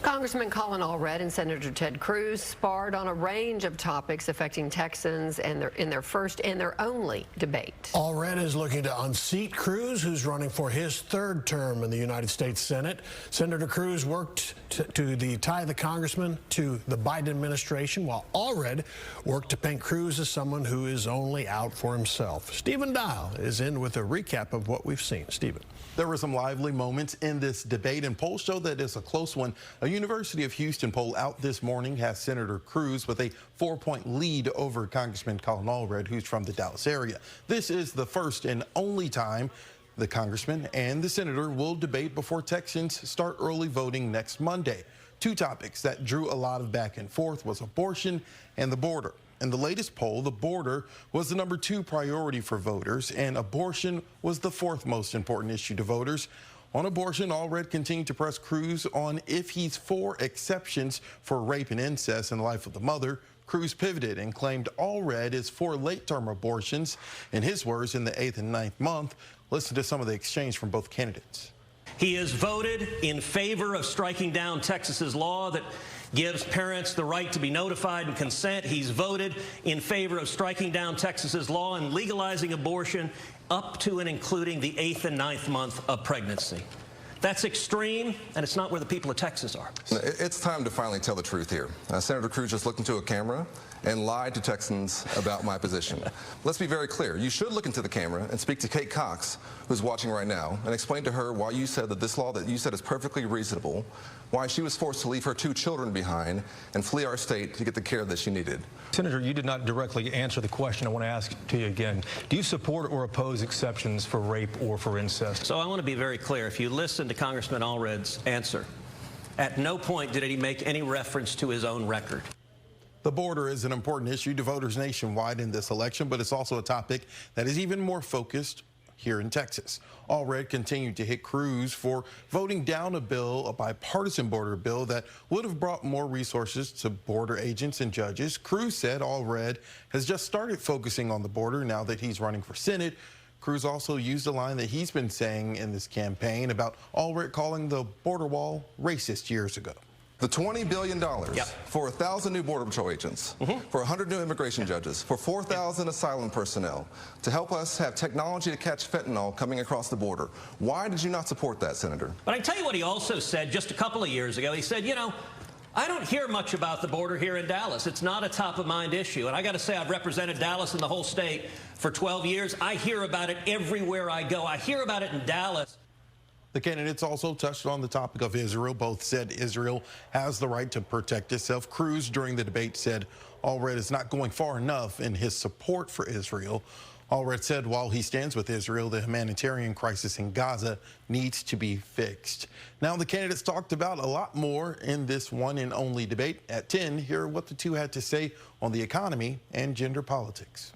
Congressman Collin Allred and Senator Ted Cruz sparred on a range of topics affecting Texans and in their first and their only debate. Allred is looking to unseat Cruz, who's running for his third term in the United States Senate. Senator Cruz worked to tie the congressman to the Biden administration, while Allred worked to paint Cruz as someone who is only out for himself. Stephen Dial is in with a recap of what we've seen. Stephen. There were some lively moments in this debate, and polls show that it's a close one. A University of Houston poll out this morning has Senator Cruz with a 4-point lead over Congressman Collin Allred, who's from the Dallas area. This is the first and only time the congressman and the senator will debate before Texans start early voting next Monday. Two topics that drew a lot of back and forth was abortion and the border. In the latest poll, the border was the #2 priority for voters, and abortion was the 4th most important issue to voters. On abortion, Allred continued to press Cruz on if he's for exceptions for rape and incest in the life of the mother. Cruz pivoted and claimed Allred is for late-term abortions, in his words, in the 8th and 9th month. Listen to some of the exchange from both candidates. He has voted in favor of striking down Texas's law that gives parents the right to be notified and consent. He's voted in favor of striking down Texas's law and legalizing abortion up to and including the 8th and 9th month of pregnancy. That's extreme, and it's not where the people of Texas are. It's time to finally tell the truth here. Senator Cruz just looked into a camera and lied to Texans about my position. Let's be very clear. You should look into the camera and speak to Kate Cox, who's watching right now, and explain to her why you said that this law that you said is perfectly reasonable, why she was forced to leave her 2 children behind and flee our state to get the care that she needed. Senator, you did not directly answer the question. I want to ask to you again. Do you support or oppose exceptions for rape or for incest? So I want to be very clear. If you listen to Congressman Allred's answer, at no point did he make any reference to his own record. The border is an important issue to voters nationwide in this election, but it's also a topic that is even more focused here in Texas. Allred continued to hit Cruz for voting down a bipartisan border bill that would have brought more resources to border agents and judges. Cruz said Allred has just started focusing on the border now that he's running for Senate. Cruz also used a line that he's been saying in this campaign about Allred calling the border wall racist years ago. The $20 billion for 1,000 new Border Patrol agents, for 100 new immigration judges, for 4,000 asylum personnel, to help us have technology to catch fentanyl coming across the border. Why did you not support that, Senator? But I tell you what he also said just a couple of years ago. He said, you know, I don't hear much about the border here in Dallas. It's not a top-of-mind issue. And I got to say, I've represented Dallas and the whole state for 12 years. I hear about it everywhere I go. I hear about it in Dallas. The candidates also touched on the topic of Israel. Both said Israel has the right to protect itself. Cruz, during the debate, said Allred is not going far enough in his support for Israel. Allred said while he stands with Israel, the humanitarian crisis in Gaza needs to be fixed. Now, the candidates talked about a lot more in this one and only debate. At 10, hear what the two had to say on the economy and gender politics.